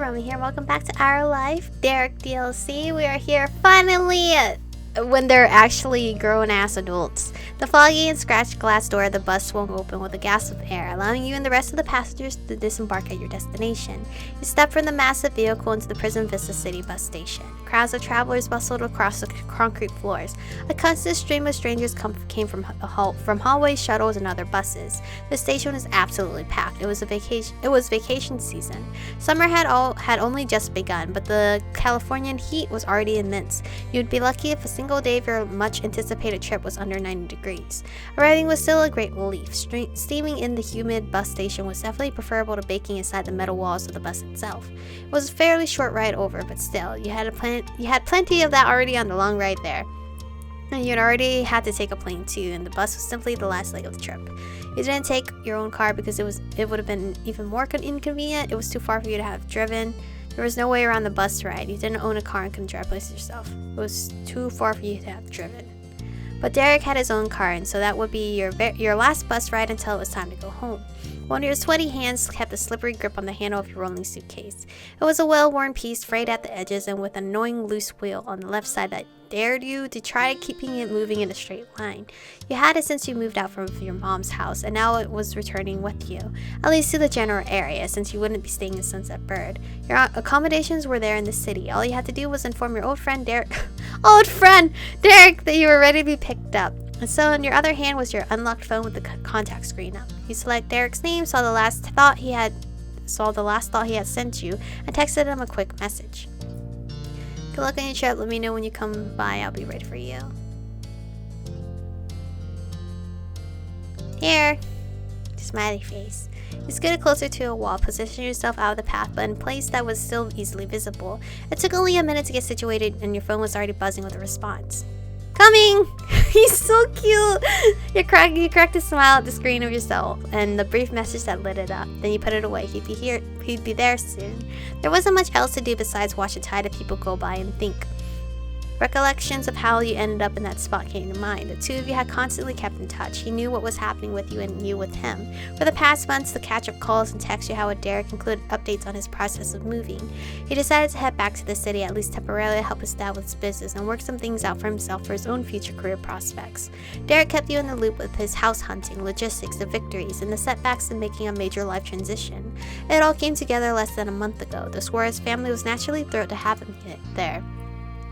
Aromie here. Welcome back to Our Life, Derek DLC. We are here finally when they're actually grown-ass adults. The foggy and scratched glass door of the bus swung open with a gasp of air, allowing you and the rest of the passengers to disembark at your destination. You step from the massive vehicle into the Prison Vista City bus station. Crowds of travelers bustled across the concrete floors. A constant stream of strangers came from hallways, shuttles, and other buses. The station was absolutely packed. It was vacation season. Summer had only just begun, but the Californian heat was already immense. You'd be lucky if a single day of your much-anticipated trip was under 90 degrees. Arriving was still a great relief. Steaming in the humid bus station was definitely preferable to baking inside the metal walls of the bus itself. It was a fairly short ride over, but still, you had plenty of that already on the long ride there. And you'd already had to take a plane too, and the bus was simply the last leg of the trip. You didn't take your own car because it would have been even more inconvenient. It was too far for you to have driven. There was no way around the bus ride. You didn't own a car and couldn't drive places yourself. It was too far for you to have driven. But Derek had his own car, and so that would be your last bus ride until it was time to go home. One of your sweaty hands kept a slippery grip on the handle of your rolling suitcase. It was a well-worn piece, frayed at the edges and with an annoying loose wheel on the left side that dared you to try keeping it moving in a straight line. You had it since you moved out from your mom's house, and now it was returning with you, at least to the general area, since you wouldn't be staying in Sunset Bird. Your accommodations were there in the city. All you had to do was inform your old friend Derek that you were ready to be picked up. And so in your other hand was your unlocked phone with the contact screen up. You select Derek's name, saw the last thought he had sent you, and texted him a quick message. Good luck on your trip. Let me know when you come by. I'll be ready for you. Here. Smiley face. You scooted closer to a wall, positioning yourself out of the path, but in a place that was still easily visible. It took only a minute to get situated, and your phone was already buzzing with a response. Coming! He's so cute! You cracked a smile at the screen of yourself and the brief message that lit it up. Then you put it away. He'd be there soon. There wasn't much else to do besides watch a tide of people go by and think. Recollections of how you ended up in that spot came to mind. The two of you had constantly kept in touch. He knew what was happening with you and you with him. For the past months, the catch-up calls and texts you had with Derek included updates on his process of moving. He decided to head back to the city, at least temporarily, to help his dad with his business and work some things out for himself for his own future career prospects. Derek kept you in the loop with his house hunting, logistics, the victories, and the setbacks in making a major life transition. It all came together less than a month ago. The Suarez family was naturally thrilled to have him there.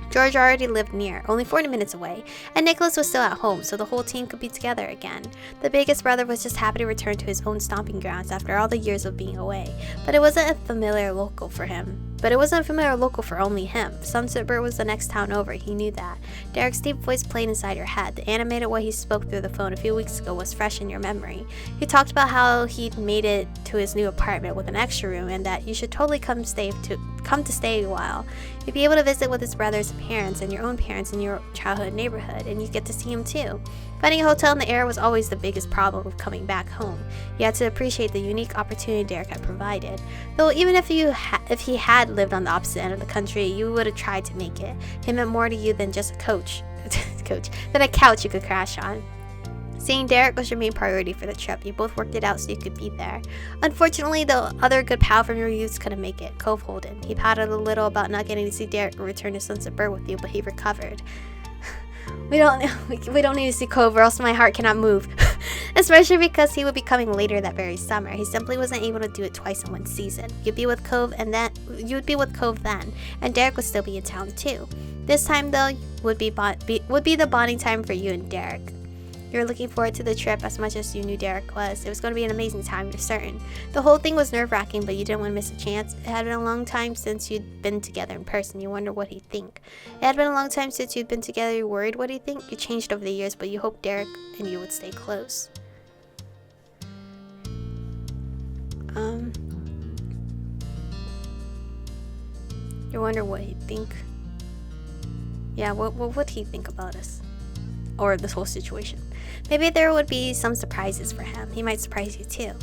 George already lived near, only 40 minutes away, and Nicholas was still at home, so the whole team could be together again. The biggest brother was just happy to return to his own stomping grounds after all the years of being away, but it wasn't a familiar local for him. But it wasn't a familiar local for only him. Sunset Bird was the next town over, he knew that. Derek's deep voice played inside your head. The animated way he spoke through the phone a few weeks ago was fresh in your memory. He talked about how he'd made it to his new apartment with an extra room and that you should totally come to stay a while. You'd be able to visit with his brother's parents and your own parents in your childhood neighborhood, and you'd get to see him too. Finding a hotel in the area was always the biggest problem with coming back home. You had to appreciate the unique opportunity Derek had provided. Though even if he had lived on the opposite end of the country, you would have tried to make it. He meant more to you than just a than a couch you could crash on. Seeing Derek was your main priority for the trip. You both worked it out so you could be there. Unfortunately, the other good pal from your youth couldn't make it, Cove Holden. He pouted a little about not getting to see Derek return to Sunset Bird with you, but he recovered. We don't need to see Cove or else my heart cannot move. Especially because he would be coming later that very summer. He simply wasn't able to do it twice in one season. You'd be with Cove then, and Derek would still be in town too. This time though would be the bonding time for you and Derek. You were looking forward to the trip as much as you knew Derek was. It was going to be an amazing time, you're certain. The whole thing was nerve-wracking, but you didn't want to miss a chance. It had been a long time since you'd been together in person. You wonder what he'd think. It had been a long time since you'd been together. You worried what he'd think. You changed over the years, but you hoped Derek and you would stay close. You wonder what he'd think. Yeah, what would he think about us? Or this whole situation? Maybe there would be some surprises for him. He might surprise you too.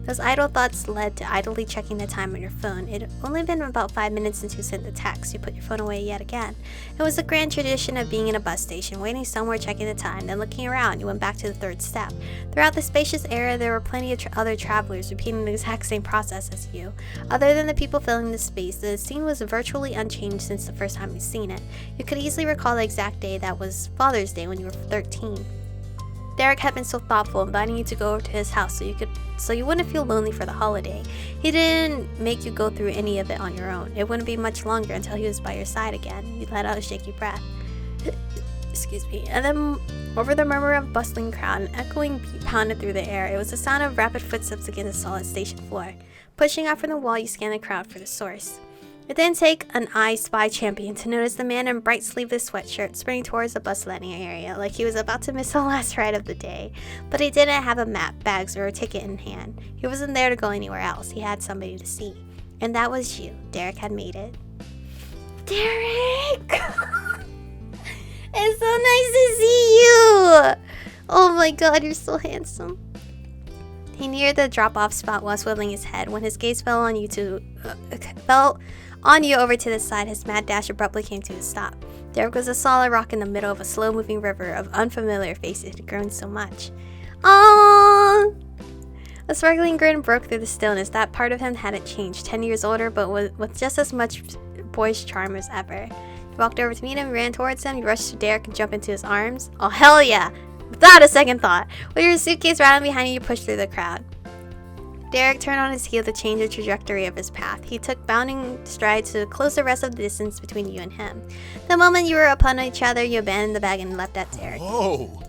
Those idle thoughts led to idly checking the time on your phone. It had only been about 5 minutes since you sent the text. You put your phone away yet again. It was a grand tradition of being in a bus station, waiting somewhere, checking the time, then looking around. You went back to the third step. Throughout the spacious area, there were plenty of other travelers repeating the exact same process as you. Other than the people filling the space, the scene was virtually unchanged since the first time you'd seen it. You could easily recall the exact day that was Father's Day when you were 13. Derek had been so thoughtful, inviting you to go over to his house so you wouldn't feel lonely for the holiday. He didn't make you go through any of it on your own. It wouldn't be much longer until he was by your side again. You let out a shaky breath. Excuse me. And then over the murmur of bustling crowd, an echoing beat pounded through the air. It was the sound of rapid footsteps against the solid station floor. Pushing out from the wall, you scanned the crowd for the source. It didn't take an I Spy champion to notice the man in bright sleeveless sweatshirt sprinting towards the bus landing area like he was about to miss the last ride of the day. But he didn't have a map, bags, or a ticket in hand. He wasn't there to go anywhere else. He had somebody to see. And that was you. Derek had made it. Derek! It's so nice to see you! Oh my god, you're so handsome. He neared the drop-off spot while swiveling his head. When his gaze fell on you over to the side, his mad dash abruptly came to a stop. Derek was a solid rock in the middle of a slow-moving river of unfamiliar faces. It had grown so much. Aww! A sparkling grin broke through the stillness. That part of him hadn't changed. 10 years older, but with just as much boyish charm as ever. You walked over to meet him, ran towards him, you rushed to Derek and jumped into his arms. Oh, hell yeah! Without a second thought. With your suitcase rattling behind you, you pushed through the crowd. Derek turned on his heel to change the trajectory of his path. He took bounding strides to close the rest of the distance between you and him. The moment you were upon each other, you abandoned the bag and leapt at Derek. Whoa!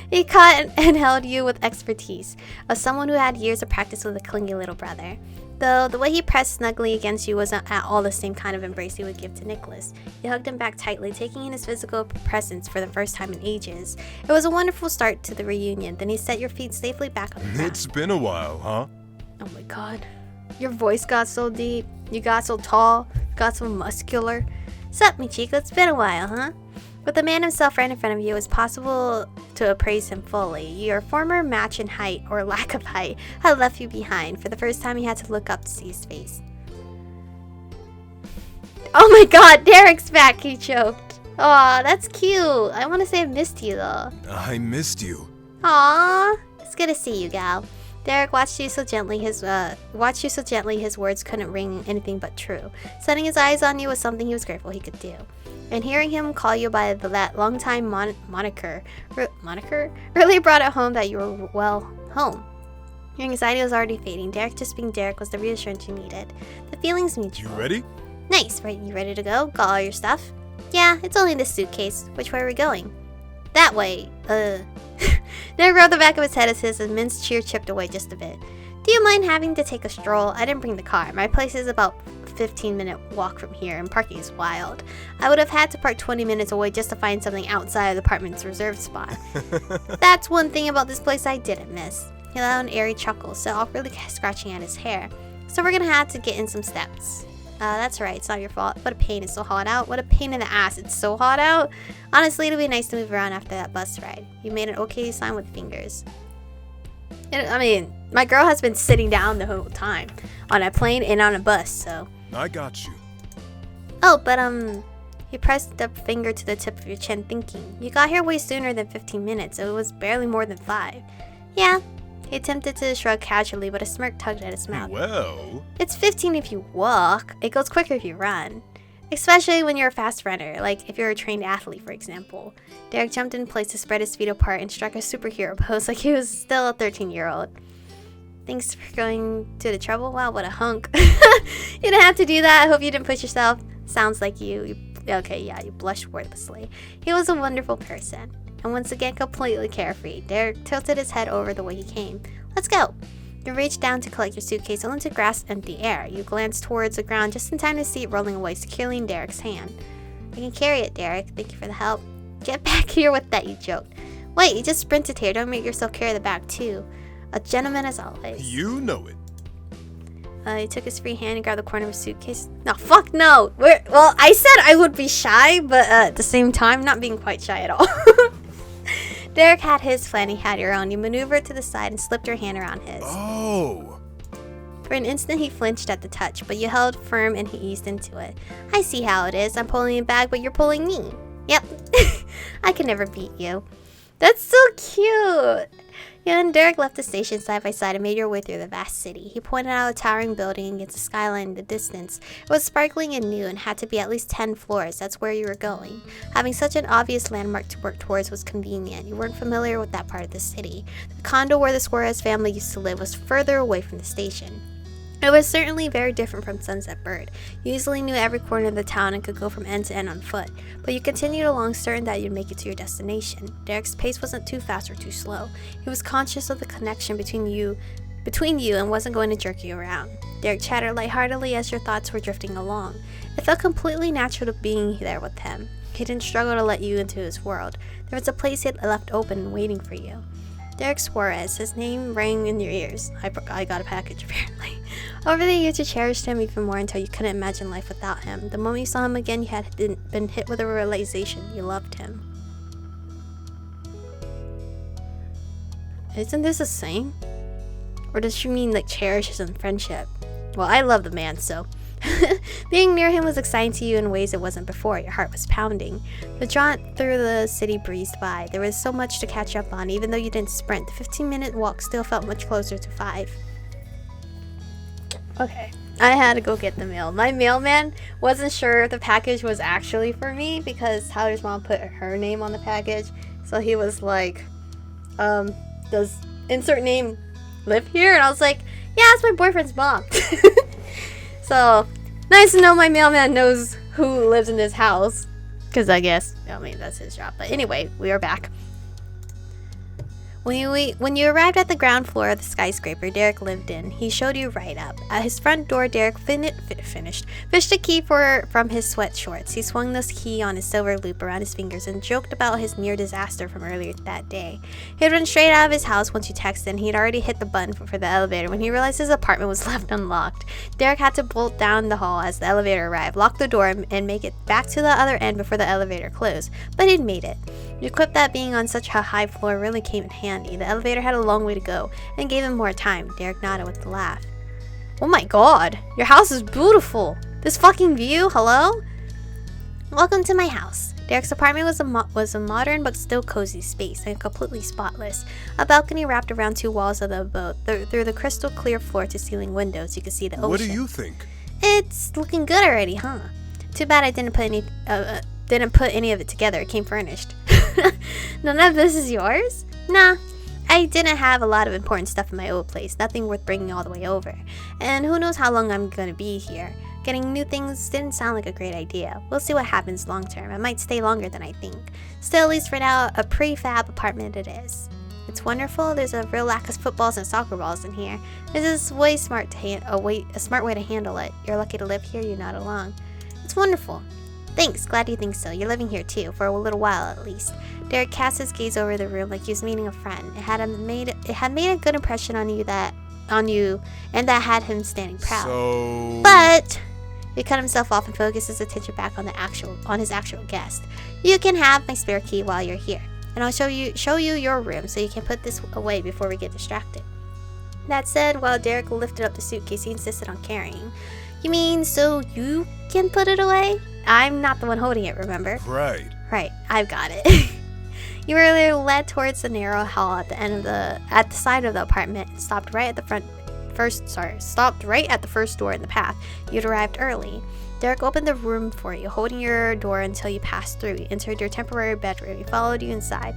He caught and held you with expertise of someone who had years of practice with a clingy little brother. Though the way he pressed snugly against you wasn't at all the same kind of embrace he would give to Nicholas. You hugged him back tightly, taking in his physical presence for the first time in ages. It was a wonderful start to the reunion. Then he set your feet safely back on the ground. It's been a while, huh? Oh my god. Your voice got so deep. You got so tall. Got so muscular. Sup, me chico, it's been a while, huh? With the man himself right in front of you, it was possible to appraise him fully. Your former match in height, or lack of height, had left you behind. For the first time, you had to look up to see his face. Oh my god, Derek's back, he choked. Aw, that's cute. I want to say I missed you, though. I missed you. Aw, it's good to see you, gal. Derek watched you so gently. His words couldn't ring anything but true. Setting his eyes on you was something he was grateful he could do. And hearing him call you by that long-time moniker really brought it home that you were, well, home. Your anxiety was already fading. Derek just being Derek was the reassurance you needed. The feeling's mutual. You ready? Nice. Right, you ready to go? Got all your stuff? Yeah, it's only this suitcase. Which way are we going? That way. Derek rubbed the back of his head as his immense cheer chipped away just a bit. Do you mind having to take a stroll? I didn't bring the car. My place is about 15-minute walk from here, and parking is wild. I would have had to park 20 minutes away just to find something outside of the apartment's reserved spot. That's one thing about this place I didn't miss. He let out an airy chuckle, so awkwardly scratching at his hair. So we're gonna have to get in some steps. That's right, it's not your fault. What a pain, it's so hot out. What a pain in the ass, it's so hot out. Honestly, it'll be nice to move around after that bus ride. You made an okay sign with fingers. I mean, my girl has been sitting down the whole time. On a plane and on a bus, so. I got you. Oh, but you pressed the finger to the tip of your chin thinking. You got here way sooner than 15 minutes, so it was barely more than 5. Yeah. He attempted to shrug casually, but a smirk tugged at his mouth. Well... It's 15 if you walk. It goes quicker if you run. Especially when you're a fast runner, like if you're a trained athlete, for example. Derek jumped in place to spread his feet apart and struck a superhero pose like he was still a 13-year-old. Thanks for going to the trouble? Wow, what a hunk. You didn't have to do that. I hope you didn't push yourself. Sounds like you blushed wordlessly. He was a wonderful person. And once again, completely carefree. Derek tilted his head over the way he came. Let's go. You reached down to collect your suitcase, only to grasp empty air. You glanced towards the ground just in time to see it rolling away securely in Derek's hand. I can carry it, Derek. Thank you for the help. Get back here with that, you joked. Wait, you just sprinted here. Don't make yourself carry the bag, too. A gentleman as always. You know it. He took his free hand and grabbed the corner of his suitcase. No, fuck no. Well, I said I would be shy, but at the same time, not being quite shy at all. Derek had his plan, you had your own. You maneuvered to the side and slipped your hand around his. Oh. For an instant, he flinched at the touch, but you held firm and he eased into it. I see how it is. I'm pulling you back, but you're pulling me. Yep. I can never beat you. That's so cute. You and Derek left the station side by side and made your way through the vast city. He pointed out a towering building against the skyline in the distance. It was sparkling and new and had to be at least 10 floors. That's where you were going. Having such an obvious landmark to work towards was convenient. You weren't familiar with that part of the city. The condo where the Suarez family used to live was further away from the station. It was certainly very different from Sunset Bird. You easily knew every corner of the town and could go from end to end on foot, but you continued along certain that you'd make it to your destination. Derek's pace wasn't too fast or too slow. He was conscious of the connection between you and wasn't going to jerk you around. Derek chattered lightheartedly as your thoughts were drifting along. It felt completely natural to being there with him. He didn't struggle to let you into his world. There was a place he had left open and waiting for you. Derek Suarez, his name rang in your ears. I got a package, apparently. Over the years, you cherished him even more until you couldn't imagine life without him. The moment you saw him again, you had been hit with a realization. You loved him. Isn't this a saying? Or does she mean like cherishes and friendship? Well, I love the man, so... Being near him was exciting to you in ways it wasn't before. Your heart was pounding. The jaunt through the city breezed by. There was so much to catch up on. Even though you didn't sprint, the 15-minute walk still felt much closer to 5. Okay, I had to go get the mail. My mailman wasn't sure if the package was actually for me because Tyler's mom put her name on the package. So he was like, does insert name live here? And I was like, yeah, it's my boyfriend's mom. So, nice to know my mailman knows who lives in this house. Because I guess, that's his job. But anyway, we are back. When you arrived at the ground floor of the skyscraper Derek lived in, he showed you right up. At his front door, Derek fished a key from his sweat shorts. He swung this key on his silver loop around his fingers and joked about his near disaster from earlier that day. He had run straight out of his house once you texted, and he had already hit the button for the elevator when he realized his apartment was left unlocked. Derek had to bolt down the hall as the elevator arrived, lock the door, and make it back to the other end before the elevator closed. But he'd made it. You equipped that being on such a high floor really came in handy. The elevator had a long way to go and gave him more time. Derek nodded with a laugh. Oh my god, your house is beautiful. This fucking view, hello? Welcome to my house. Derek's apartment was a modern but still cozy space and completely spotless. A balcony wrapped around 2 walls of the abode. Through the crystal clear floor to ceiling windows, you could see the ocean. What do you think? It's looking good already, huh? Too bad I didn't put any of it together. It came furnished. None of this is yours? Nah. I didn't have a lot of important stuff in my old place, nothing worth bringing all the way over. And who knows how long I'm gonna be here. Getting new things didn't sound like a great idea. We'll see what happens long term. I might stay longer than I think. Still, at least for now, a prefab apartment it is. It's wonderful. There's a real lack of footballs and soccer balls in here. This is way smart a smart way to handle it. You're lucky to live here. You're not alone. It's wonderful. Thanks, glad you think so. You're living here too, for a little while at least. Derek cast his gaze over the room like he was meeting a friend. It had made a good impression on you, and that had him standing proud. So... But he cut himself off and focused his attention back on his actual guest. You can have my spare key while you're here, and I'll show you your room so you can put this away before we get distracted. That said, while Derek lifted up the suitcase he insisted on carrying. You mean so you can put it away? I'm not the one holding it, remember? Right. Right, I've got it. You were led towards the narrow hall at the side of the apartment and stopped right at the first door in the path. You'd arrived early. Derek opened the room for you, holding your door until you passed through. You entered your temporary bedroom. He followed you inside,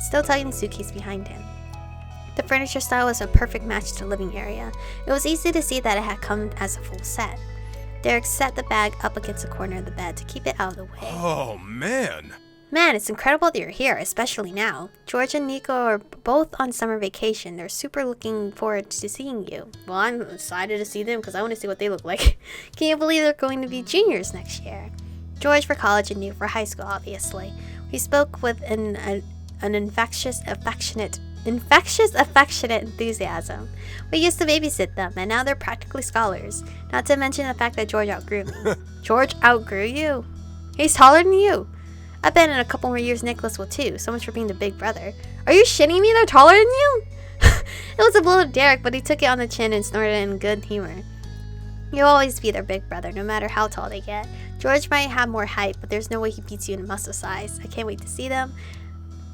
still tugging the suitcase behind him. The furniture style was a perfect match to the living area. It was easy to see that it had come as a full set. Derek set the bag up against the corner of the bed to keep it out of the way. Oh, man. Man, it's incredible that you're here, especially now. George and Nico are both on summer vacation. They're super looking forward to seeing you. Well, I'm excited to see them because I want to see what they look like. Can you believe they're going to be juniors next year? George for college and Nico for high school, obviously. We spoke with an infectious, affectionate enthusiasm. We used to babysit them, and now they're practically scholars. Not to mention the fact that George outgrew me. George outgrew you? He's taller than you. I bet in a couple more years Nicholas will too. So much for being the big brother. Are you shitting me? They're taller than you? It was a blow to Derek, but he took it on the chin and snorted in good humor. You'll always be their big brother, no matter how tall they get. George might have more height, but there's no way he beats you in muscle size. I can't wait to see them.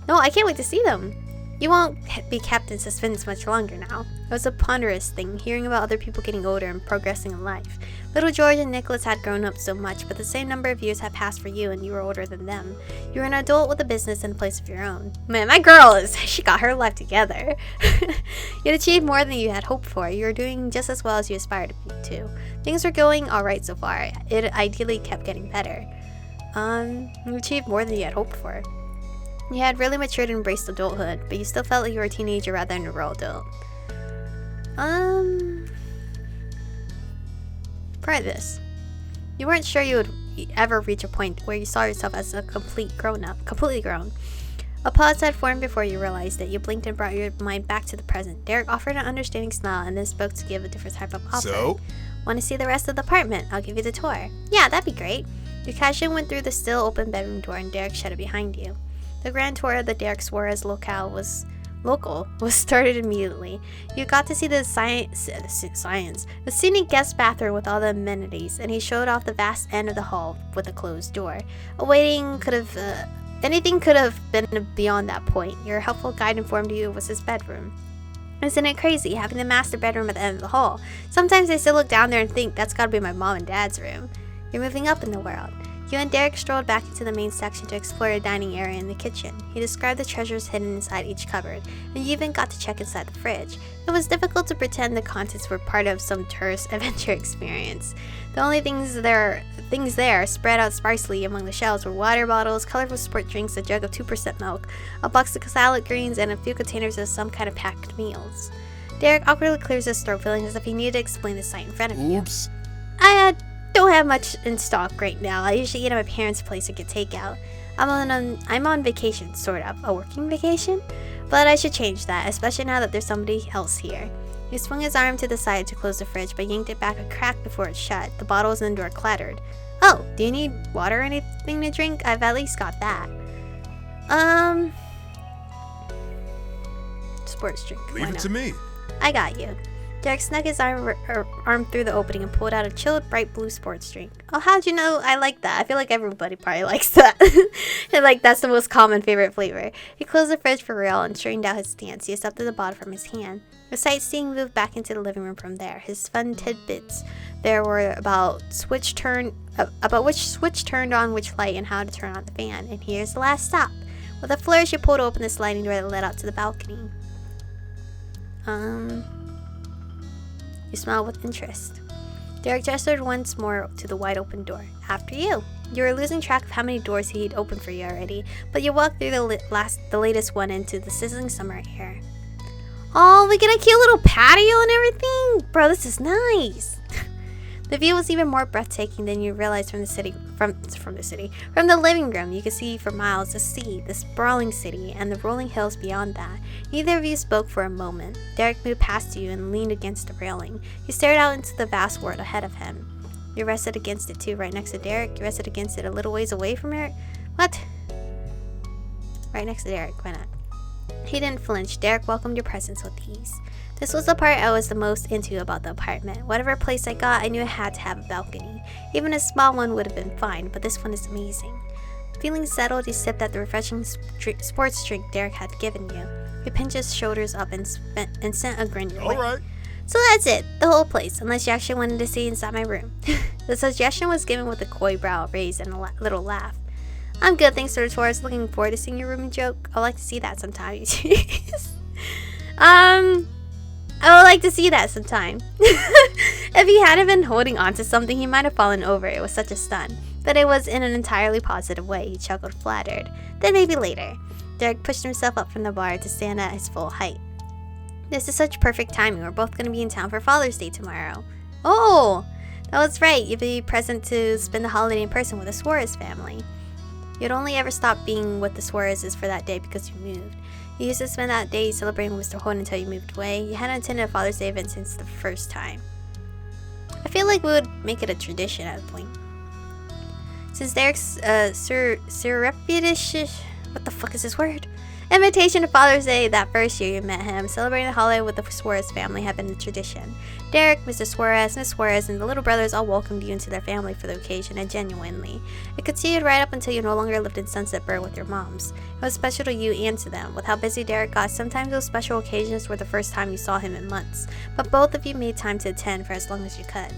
No, I can't wait to see them. You won't be kept in suspense much longer now. It was a ponderous thing, hearing about other people getting older and progressing in life. Little George and Nicholas had grown up so much, but the same number of years had passed for you, and you were older than them. You were an adult with a business and a place of your own. Man, my girl she got her life together. You had achieved more than you had hoped for. You were doing just as well as you aspired to. Things were going alright so far. It ideally kept getting better. You achieved more than you had hoped for. You had really matured and embraced adulthood, but you still felt like you were a teenager rather than a real adult. Try this. You weren't sure you would ever reach a point where you saw yourself as a completely grown. A pause had formed before you realized it. You blinked and brought your mind back to the present. Derek offered an understanding smile and then spoke to give a different type of offer. So? Want to see the rest of the apartment? I'll give you the tour. Yeah, that'd be great. You casually went through the still open bedroom door and Derek shut it behind you. The grand tour that Derek swore as local was started immediately. You got to see the scenic guest bathroom with all the amenities, and he showed off the vast end of the hall with a closed door. Anything could have been beyond that point. Your helpful guide informed you it was his bedroom. Isn't it crazy, having the master bedroom at the end of the hall? Sometimes I still look down there and think that's gotta be my mom and dad's room. You're moving up in the world. You and Derek strolled back into the main section to explore the dining area and the kitchen. He described the treasures hidden inside each cupboard, and you even got to check inside the fridge. It was difficult to pretend the contents were part of some tourist adventure experience. The only things there spread out sparsely among the shelves were water bottles, colorful sport drinks, a jug of 2% milk, a box of salad greens, and a few containers of some kind of packed meals. Derek awkwardly clears his throat, feeling as if he needed to explain the sight in front of you. Oops. I don't have much in stock right now. I usually eat at my parents' place or get takeout. I'm on vacation, sort of. A working vacation? But I should change that, especially now that there's somebody else here. He swung his arm to the side to close the fridge, but yanked it back a crack before it shut. The bottles in the door clattered. Oh, do you need water or anything to drink? I've at least got that. Sports drink. Leave it to me. I got you. Derek snuck his arm through the opening and pulled out a chilled, bright blue sports drink. Oh, how'd you know I like that? I feel like everybody probably likes that. And like, that's the most common favorite flavor. He closed the fridge for real and straightened out his stance. He accepted the bottle from his hand. The sightseeing moved back into the living room from there. His fun tidbits there were about which switch turned on which light and how to turn on the fan. And here's the last stop. With a flourish, you pulled open the sliding door that led out to the balcony. You smiled with interest. Derek gestured once more to the wide open door. After you. You were losing track of how many doors he'd opened for you already, but you walked through the latest one into the sizzling summer air. Oh, we get a cute little patio and everything? Bro, this is nice. The view was even more breathtaking than you realized from the living room. You could see for miles the sea, the sprawling city, and the rolling hills beyond that. Neither of you spoke for a moment. Derek moved past you and leaned against the railing. He stared out into the vast world ahead of him. You rested against it too, right next to Derek. You rested against it a little ways away from Derek. What? Right next to Derek, why not? He didn't flinch. Derek welcomed your presence with ease. This was the part I was the most into about the apartment. Whatever place I got, I knew it had to have a balcony. Even a small one would have been fine, but this one is amazing. Feeling settled, he sipped at the refreshing sports drink Derek had given you. He pinched his shoulders up and sent a grin your way. All right. So that's it, the whole place, unless you actually wanted to see inside my room. The suggestion was given with a coy brow raised and a little laugh. I'm good, thanks for the tour. I was looking forward to seeing your room joke. I'd like to see that sometime. I would like to see that sometime. If he hadn't been holding on to something, he might have fallen over. It was such a stun. But it was in an entirely positive way. He chuckled, flattered. Then maybe later. Derek pushed himself up from the bar to stand at his full height. This is such perfect timing. We're both going to be in town for Father's Day tomorrow. Oh, that was right. You'd be present to spend the holiday in person with the Suarez family. You'd only ever stop being with the Suarezes for that day because you moved. You used to spend that day celebrating with Mr. Holt until you moved away. You hadn't attended a Father's Day event since the first time. I feel like we would make it a tradition at a point. Since Derek's surreptitious, what the fuck is this word? Invitation to Father's Day that first year you met him, celebrating the holiday with the Suarez family had been a tradition. Derek, Mr. Suarez, Miss Suarez, and the little brothers all welcomed you into their family for the occasion, and genuinely. It continued right up until you no longer lived in Sunset Burr with your moms. It was special to you and to them. With how busy Derek got, sometimes those special occasions were the first time you saw him in months, but both of you made time to attend for as long as you could.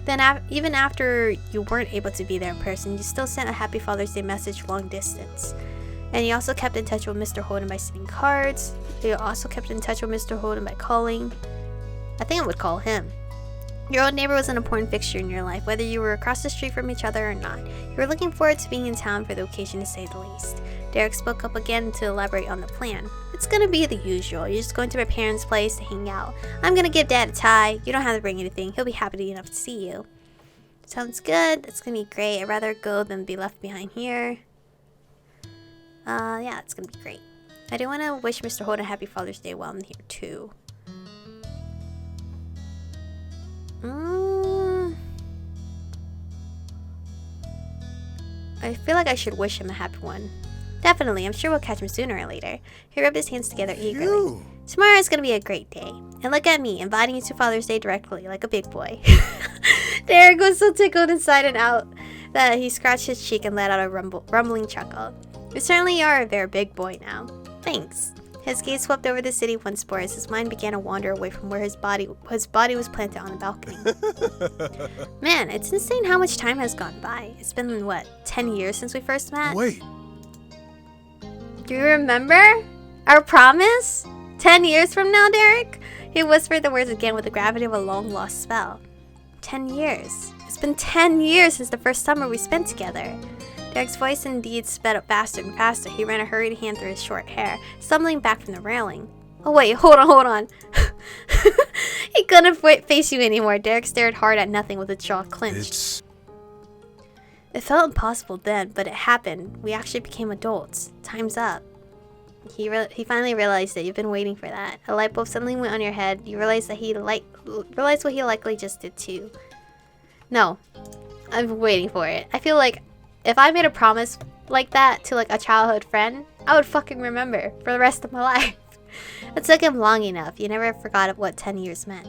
Then even after you weren't able to be there in person, you still sent a Happy Father's Day message long distance. And you also kept in touch with Mr. Holden by sending cards. You also kept in touch with Mr. Holden by calling. I think I would call him. Your old neighbor was an important fixture in your life, whether you were across the street from each other or not. You were looking forward to being in town for the occasion, to say the least. Derek spoke up again to elaborate on the plan. It's gonna be the usual. You're just going to my parents' place to hang out. I'm gonna give Dad a tie. You don't have to bring anything. He'll be happy enough to see you. Sounds good. That's gonna be great. I'd rather go than be left behind here. Yeah, it's gonna be great. I do want to wish Mr. Holden a happy Father's Day while I'm here too. I feel like I should wish him a happy one. Definitely, I'm sure we'll catch him sooner or later. He rubbed his hands together eagerly. Tomorrow is gonna be a great day. And look at me, inviting you to Father's Day directly, like a big boy. Derek was so tickled inside and out that he scratched his cheek and let out a rumbling chuckle. You certainly are a very big boy now. Thanks. His gaze swept over the city once more as his mind began to wander away from where his body was planted on the balcony. Man, it's insane how much time has gone by. It's been, what, 10 years since we first met? Wait. Do you remember our promise? 10 years from now, Derek? He whispered the words again with the gravity of a long-lost spell. 10 years. It's been 10 years since the first summer we spent together. Derek's voice indeed sped up faster and faster. He ran a hurried hand through his short hair, stumbling back from the railing. Oh wait, hold on. He couldn't face you anymore. Derek stared hard at nothing with his jaw clenched. It felt impossible then, but it happened. We actually became adults. Time's up. He finally realized that you've been waiting for that. A light bulb suddenly went on your head. You realized that realized what he likely just did too. No, I've been waiting for it. I feel like if I made a promise like that to like a childhood friend, I would fucking remember for the rest of my life. It took him long enough. You never forgot what 10 years meant.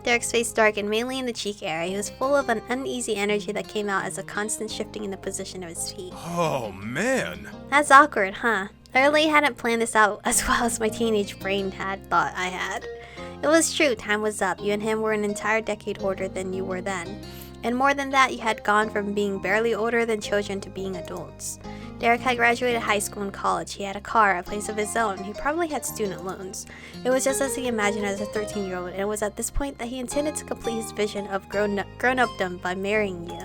Derek's face darkened, mainly in the cheek area. He was full of an uneasy energy that came out as a constant shifting in the position of his feet. Oh, man. That's awkward, huh? I really hadn't planned this out as well as my teenage brain had thought I had. It was true, time was up. You and him were an entire decade older than you were then. And more than that, you had gone from being barely older than children to being adults. Derek had graduated high school and college. He had a car, a place of his own. He probably had student loans. It was just as he imagined as a 13-year-old, and it was at this point that he intended to complete his vision of grown-updom by marrying you.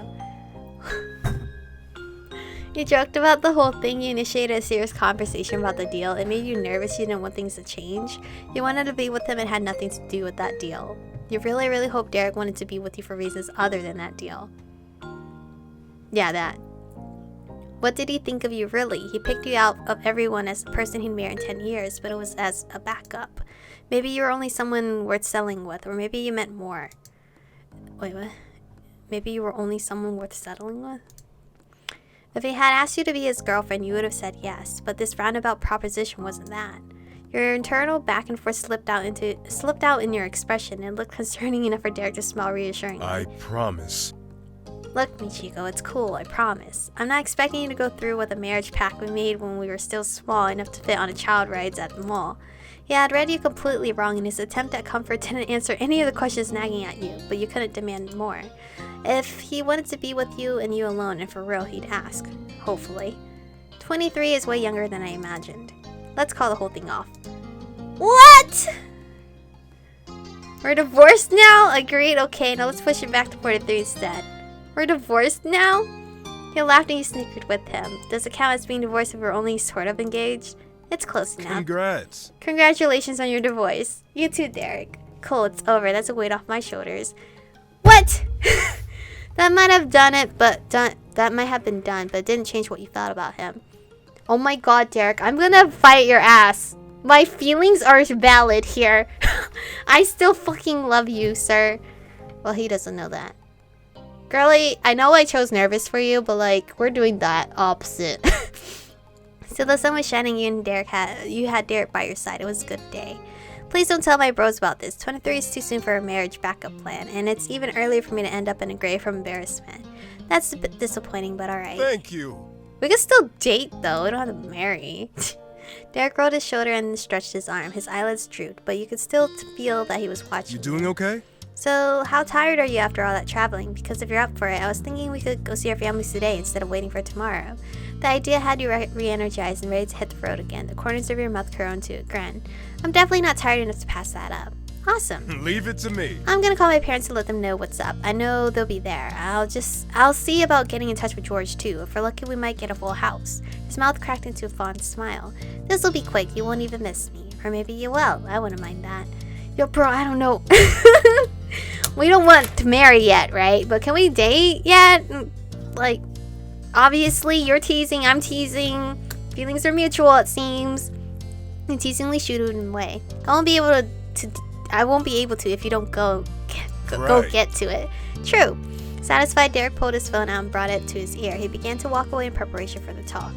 You joked about the whole thing. You initiated a serious conversation about the deal. It made you nervous. You didn't want things to change. You wanted to be with him and had nothing to do with that deal. You really, really hoped Derek wanted to be with you for reasons other than that deal. Yeah, that. What did he think of you really? He picked you out of everyone as the person he'd marry in 10 years, but it was as a backup. Maybe you were only someone worth settling with, or maybe you meant more. Wait, what? Maybe you were only someone worth settling with? If he had asked you to be his girlfriend, you would have said yes, but this roundabout proposition wasn't that. Your internal back and forth slipped out in your expression and looked concerning enough for Derek to smile reassuringly. I promise. Look, Michiko, it's cool, I promise. I'm not expecting you to go through with the marriage pact we made when we were still small enough to fit on a child rides at the mall. Yeah, I'd read you completely wrong, and his attempt at comfort didn't answer any of the questions nagging at you, but you couldn't demand more. If he wanted to be with you and you alone, and for real, he'd ask. Hopefully. 23 is way younger than I imagined. Let's call the whole thing off. What? We're divorced now? Agreed, okay, now let's push it back to 43 instead. We're divorced now? He laughed and you snickered with him. Does it count as being divorced if we're only sort of engaged? It's close enough. Congrats. Congratulations on your divorce. You too, Derek. Cool, it's over. That's a weight off my shoulders. What? That might have been done, but it didn't change what you thought about him. Oh my god, Derek, I'm gonna fight your ass. My feelings are valid here. I still fucking love you, sir. Well, he doesn't know that. Girlie, I know I chose nervous for you, but like, we're doing that opposite. So the sun was shining, you had Derek by your side. It was a good day. Please don't tell my bros about this. 23 is too soon for a marriage backup plan, and it's even earlier for me to end up in a grave from embarrassment. That's a bit disappointing, but alright. Thank you. We can still date, though. We don't have to marry. Derek rolled his shoulder and stretched his arm. His eyelids drooped, but you could still feel that he was watching. You doing okay? So, how tired are you after all that traveling? Because if you're up for it, I was thinking we could go see our families today instead of waiting for tomorrow. The idea had you re-energized and ready to hit the road again. The corners of your mouth curled into a grin. I'm definitely not tired enough to pass that up. Awesome. Leave it to me. I'm gonna call my parents to let them know what's up. I know they'll be there. I'll see about getting in touch with George too. If we're lucky, we might get a full house. His mouth cracked into a fond smile. This'll be quick. You won't even miss me. Or maybe you will. I wouldn't mind that. Yo, bro, I don't know. We don't want to marry yet, right? But can we date yet? Like, obviously, you're teasing, I'm teasing. Feelings are mutual, it seems. You teasingly shooed him away. I won't be able to if you don't go get to it. True. Satisfied, Derek pulled his phone out and brought it to his ear. He began to walk away in preparation for the talk.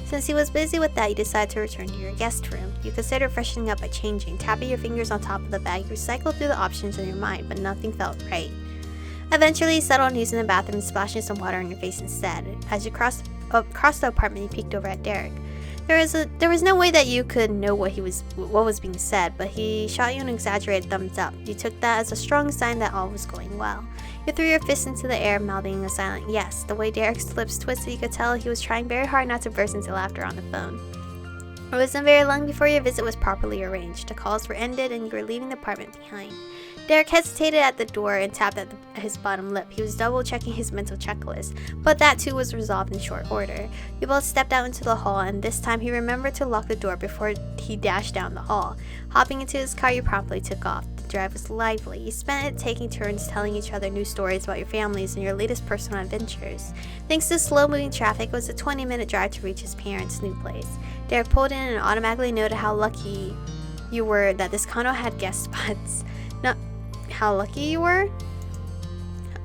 Since he was busy with that, you decided to return to your guest room. You considered freshening up by changing, tapping your fingers on top of the bag. You cycled through the options in your mind, but nothing felt right. Eventually, you settled on using the bathroom and splashing some water on your face instead. As you crossed the apartment, you peeked over at Derek. There was no way that you could know what was being said, but he shot you an exaggerated thumbs up. You took that as a strong sign that all was going well. You threw your fist into the air, mouthing a silent yes. The way Derek's lips twisted, you could tell he was trying very hard not to burst into laughter on the phone. It wasn't very long before your visit was properly arranged. The calls were ended and you were leaving the apartment behind. Derek hesitated at the door and tapped at his bottom lip. He was double-checking his mental checklist, but that too was resolved in short order. You both stepped out into the hall, and this time he remembered to lock the door before he dashed down the hall. Hopping into his car, you promptly took off. The drive was lively. You spent it taking turns telling each other new stories about your families and your latest personal adventures. Thanks to slow-moving traffic, it was a 20-minute drive to reach his parents' new place. Derek pulled in and automatically noted how lucky you were that this condo had guest spots. No, how lucky you were?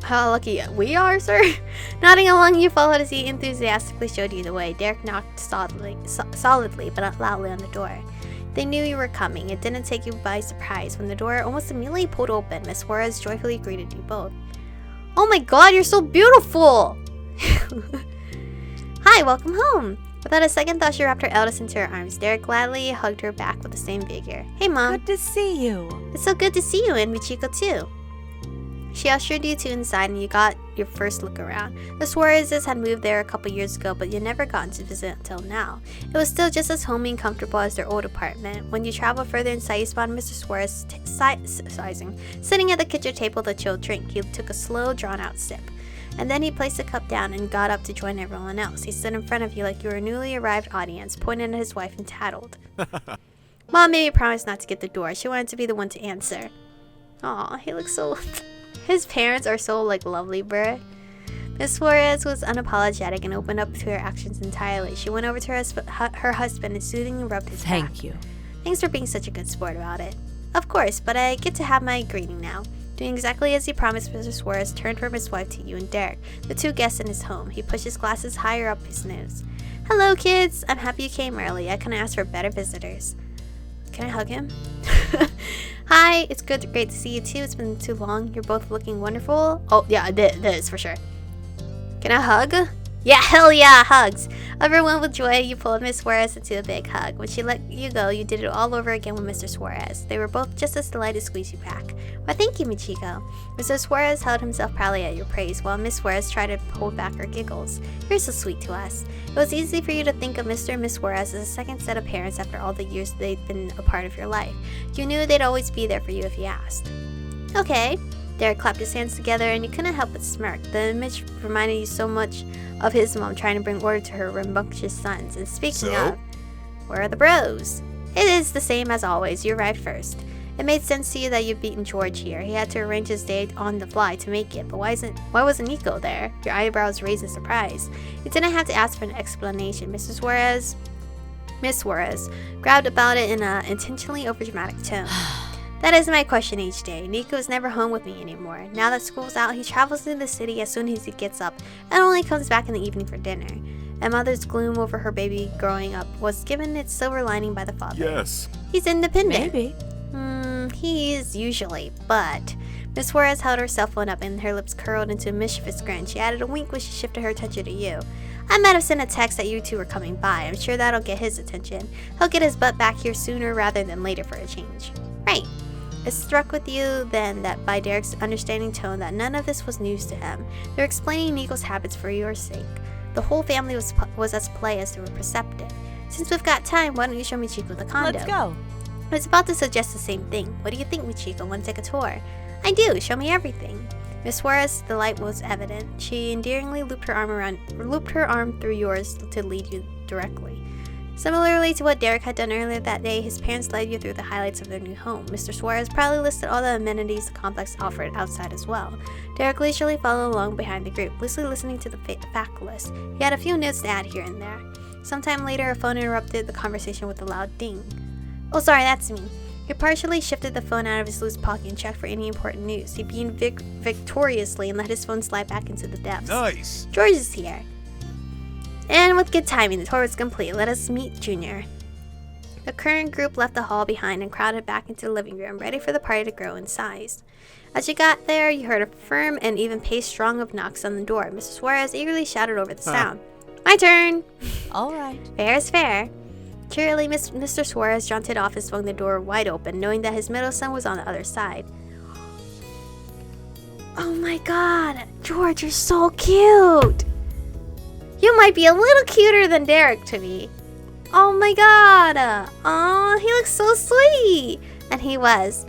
How lucky we are, sir? Nodding along, you followed as he enthusiastically showed you the way. Derek knocked solidly but not loudly on the door. They knew you were coming. It didn't take you by surprise. When the door almost immediately pulled open, Miss Juarez joyfully greeted you both. Oh my god, you're so beautiful! Hi, welcome home! Without a second thought, she wrapped her eldest into her arms. Derek gladly hugged her back with the same vigor. Hey, Mom. Good to see you. It's so good to see you, and Michiko too. She ushered you two inside, and you got your first look around. The Suarezes had moved there a couple years ago, but you never gotten to visit until now. It was still just as homey and comfortable as their old apartment. When you traveled further inside, you spotted Mr. Suarez sitting at the kitchen table with a chilled drink. He took a slow, drawn-out sip. And then he placed the cup down and got up to join everyone else. He stood in front of you like you were a newly arrived audience, pointed at his wife and tattled. Mom made me promise not to get the door. She wanted to be the one to answer. Aw, he looks so... His parents are so, like, lovely, bruh. Miss Suarez was unapologetic and opened up to her actions entirely. She went over to her husband and soothingly rubbed his back. Thank you. Thanks for being such a good sport about it. Of course, but I get to have my greeting now. Doing exactly as he promised, Mr. Suarez turned from his wife to you and Derek, the two guests in his home. He pushed his glasses higher up his nose. Hello, kids. I'm happy you came early. I couldn't ask for better visitors. Can I hug him? Hi, it's great to see you too. It's been too long. You're both looking wonderful. Oh, yeah, it is for sure. Can I hug? Yeah, hell yeah, hugs. Overwhelmed with joy, you pulled Miss Suarez into a big hug. When she let you go, you did it all over again with Mr. Suarez. They were both just as delighted to squeeze you back. Why, thank you, Michiko. Mr. Suarez held himself proudly at your praise, while Miss Suarez tried to hold back her giggles. You're so sweet to us. It was easy for you to think of Mr. and Miss Suarez as a second set of parents after all the years they'd been a part of your life. You knew they'd always be there for you if you asked. Okay. Derek clapped his hands together, and you couldn't help but smirk. The image reminded you so much of his mom trying to bring order to her rambunctious sons. And speaking of, where are the bros? It is the same as always. You arrived first. It made sense to you that you'd beaten George here. He had to arrange his day on the fly to make it, but why wasn't Nico there? Your eyebrows raised in surprise. You didn't have to ask for an explanation. Miss Suarez grabbed about it in an intentionally overdramatic tone. That is my question each day. Nico is never home with me anymore. Now that school's out, he travels to the city as soon as he gets up and only comes back in the evening for dinner. And mother's gloom over her baby growing up was given its silver lining by the father. Yes. He's independent. Maybe. He is usually, but Miss Suarez held her cell phone up and her lips curled into a mischievous grin. She added a wink when she shifted her attention to you. I might have sent a text that you two were coming by. I'm sure that'll get his attention. He'll get his butt back here sooner rather than later for a change. Right. It struck with you then that by Derek's understanding tone that none of this was news to him. They're explaining Nico's habits for your sake. The whole family was as polite as they were perceptive. Since we've got time, why don't you show Michiko the condo? Let's go. I was about to suggest the same thing. What do you think, Michiko? Want to take a tour? I do. Show me everything. Miss Suarez's delight was evident. She endearingly looped her arm through yours to lead you directly. Similarly to what Derek had done earlier that day, his parents led you through the highlights of their new home. Mr. Suarez proudly listed all the amenities the complex offered outside as well. Derek leisurely followed along behind the group, loosely listening to the fact list. He had a few notes to add here and there. Sometime later, a phone interrupted the conversation with a loud ding. Oh, sorry, that's me. He partially shifted the phone out of his loose pocket and checked for any important news. He beamed victoriously and let his phone slide back into the depths. Nice. George is here. And with good timing, the tour was complete. Let us meet Junior. The current group left the hall behind and crowded back into the living room, ready for the party to grow in size. As you got there, you heard a firm and even pace strong of knocks on the door. Mrs. Suarez eagerly shouted over the sound. My turn! All right. Fair is fair. Cheerily, Mr. Suarez jaunted off and swung the door wide open, knowing that his middle son was on the other side. Oh my god, George, you're so cute! You might be a little cuter than Derek to me. Oh my god! Aw, he looks so sweet! And he was.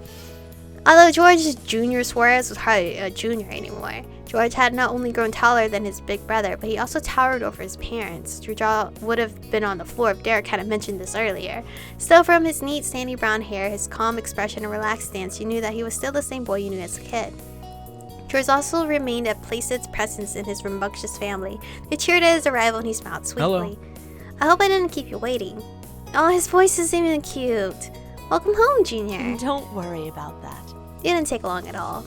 Although George Jr. Suarez was hardly a junior anymore. George had not only grown taller than his big brother, but he also towered over his parents. Your jaw would have been on the floor if Derek hadn't mentioned this earlier. Still, from his neat, sandy brown hair, his calm expression, and relaxed stance, you knew that he was still the same boy you knew as a kid. George also remained a placid presence in his rambunctious family. They cheered at his arrival and he smiled sweetly. Hello. I hope I didn't keep you waiting. Oh, his voice is even cute. Welcome home, Junior. Don't worry about that. It didn't take long at all.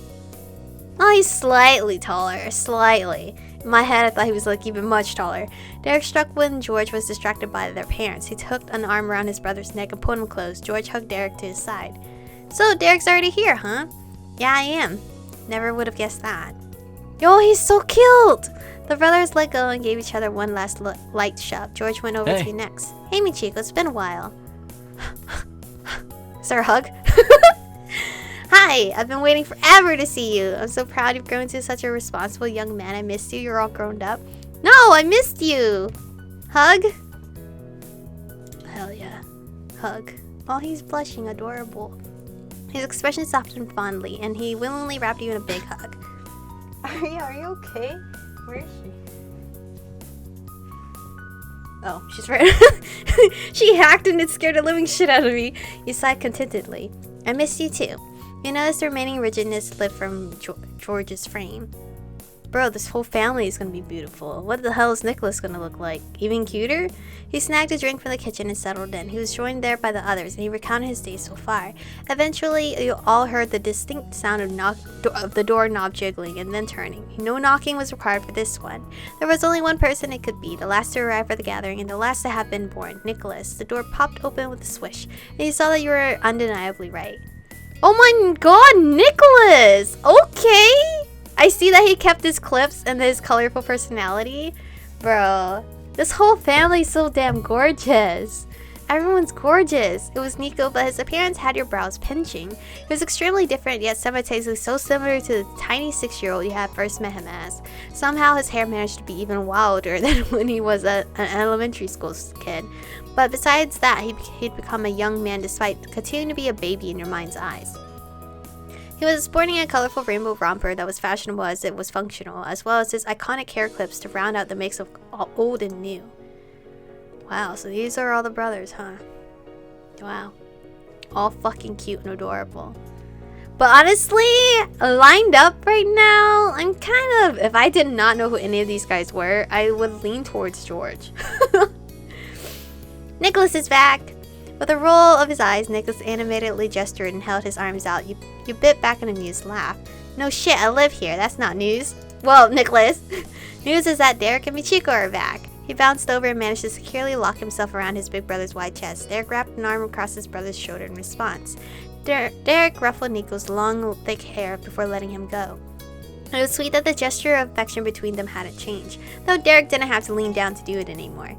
Oh, he's slightly taller. Slightly. In my head, I thought he was like even much taller. Derek struck when George was distracted by their parents. He hooked an arm around his brother's neck and pulled him close. George hugged Derek to his side. So, Derek's already here, huh? Yeah, I am. Never would have guessed that. Yo, he's so cute! The brothers let go and gave each other one last light shove. George went over to you next. Hey, Michiko, it's been a while. Is there a hug? Hi, I've been waiting forever to see you. I'm so proud you've grown into such a responsible young man. I missed you. You're all grown up. No, I missed you. Hug? Hell yeah. Hug. Oh, he's blushing. Adorable. His expression softened fondly, and he willingly wrapped you in a big hug. Are you okay? Where is she? Oh, she's right. She hacked and it scared the living shit out of me. You sighed contentedly. I missed you too. You noticed the remaining rigidness lift from George's frame. Bro, this whole family is gonna be beautiful. What the hell is Nicholas gonna look like? Even cuter? He snagged a drink from the kitchen and settled in. He was joined there by the others, and he recounted his days so far. Eventually, you all heard the distinct sound of the doorknob jiggling and then turning. No knocking was required for this one. There was only one person it could be, the last to arrive for the gathering and the last to have been born, Nicholas. The door popped open with a swish, and you saw that you were undeniably right. Oh my god, Nicholas! Okay! I see that he kept his clips and his colorful personality. Bro, this whole family's so damn gorgeous. Everyone's gorgeous. It was Nico, but his appearance had your brows pinching. He was extremely different, yet simultaneously so similar to the tiny 6-year-old you had first met him as. Somehow his hair managed to be even wilder than when he was an elementary school kid. But besides that, he'd become a young man despite continuing to be a baby in your mind's eyes. He was sporting a colorful rainbow romper that was fashionable as it was functional, as well as his iconic hair clips to round out the mix of old and new. Wow, so these are all the brothers, huh? Wow. All fucking cute and adorable. But honestly, lined up right now, I'm kind of, if I did not know who any of these guys were, I would lean towards George. Nicholas is back. With a roll of his eyes, Nicholas animatedly gestured and held his arms out. You bit back in a amused laugh. No shit, I live here. That's not news. Well, Nicholas. News is that Derek and Michiko are back. He bounced over and managed to securely lock himself around his big brother's wide chest. Derek wrapped an arm across his brother's shoulder in response. Derek ruffled Nico's long, thick hair before letting him go. It was sweet that the gesture of affection between them hadn't changed, though Derek didn't have to lean down to do it anymore.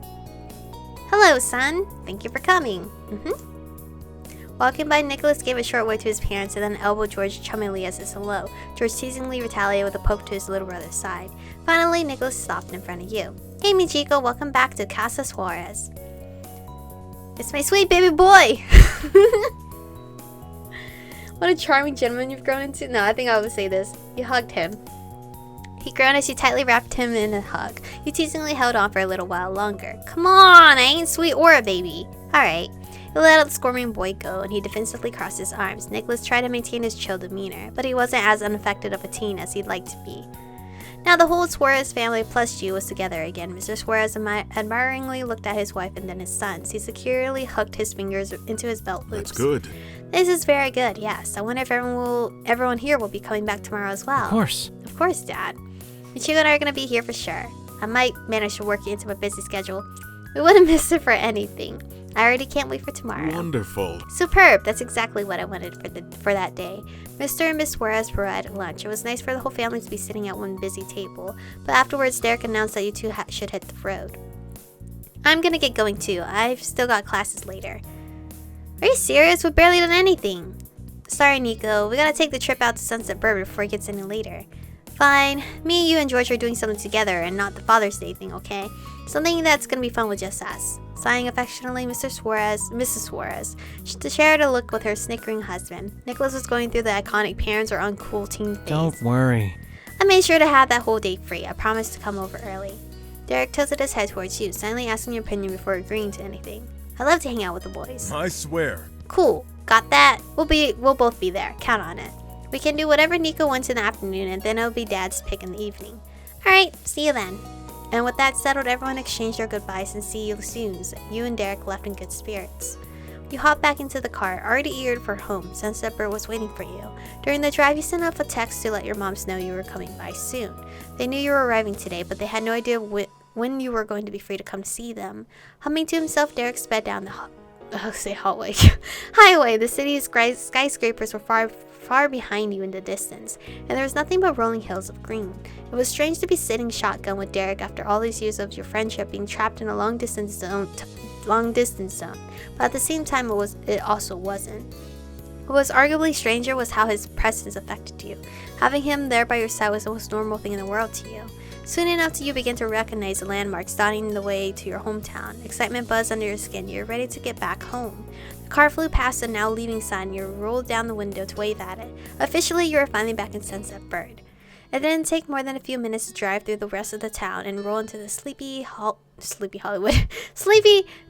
Hello, son. Thank you for coming. Walking by, Nicholas gave a short wave to his parents and then elbowed George chummily as his hello. George teasingly retaliated with a poke to his little brother's side. Finally, Nicholas stopped in front of you. Hey, Michiko, welcome back to Casa Suarez. It's my sweet baby boy! What a charming gentleman you've grown into. No, I think I would say this. You hugged him. He groaned as you tightly wrapped him in a hug. You teasingly held on for a little while longer. Come on, I ain't sweet or a baby. Alright. He let the squirming boy go, and he defensively crossed his arms. Nicholas tried to maintain his chill demeanor, but he wasn't as unaffected of a teen as he'd like to be. Now the whole Suarez family plus G was together again. Mr. Suarez admiringly looked at his wife and then his sons. He securely hooked his fingers into his belt loops. That's good. This is very good, yes. I wonder if everyone here will be coming back tomorrow as well. Of course. Of course, Dad. Michiko and I are going to be here for sure. I might manage to work it into my busy schedule. We wouldn't miss it for anything. I already can't wait for tomorrow. Wonderful. Superb. That's exactly what I wanted for that day. Mr. and Miss Suarez provided lunch. It was nice for the whole family to be sitting at one busy table. But afterwards, Derek announced that you two should hit the road. I'm going to get going too. I've still got classes later. Are you serious? We've barely done anything. Sorry, Nico. We gotta take the trip out to Sunset Bird before it gets any later. Fine. Me, you, and George are doing something together and not the Father's Day thing, okay? Something that's gonna be fun with just us. Sighing affectionately, Mrs. Suarez shared a look with her snickering husband. Nicholas was going through the iconic parents or uncool teen phase. Don't worry. I made sure to have that whole day free. I promised to come over early. Derek tilted his head towards you, silently asking your opinion before agreeing to anything. I love to hang out with the boys. I swear. Cool. Got that? We'll both be there. Count on it. We can do whatever Nico wants in the afternoon, and then it'll be Dad's pick in the evening. Alright, see you then. And with that settled, everyone exchanged their goodbyes and see you soon. You and Derek left in good spirits. You hopped back into the car, already eager for home. Sunset Bird was waiting for you. During the drive, you sent off a text to let your moms know you were coming by soon. They knew you were arriving today, but they had no idea when you were going to be free to come see them. Humming to himself, Derek sped down the highway. The city's skyscrapers were far behind you in the distance, and there was nothing but rolling hills of green. It was strange to be sitting shotgun with Derek after all these years of your friendship being trapped in a long distance zone, but at the same time it also wasn't. What was arguably stranger was how his presence affected you. Having him there by your side was the most normal thing in the world to you. Soon enough, you began to recognize the landmarks dotting the way to your hometown. Excitement buzzed under your skin. You're ready to get back home. The car flew past the now leaving sign. You rolled down the window to wave at it. Officially, you were finally back in Sunset Bird. It didn't take more than a few minutes to drive through the rest of the town and roll into the sleepy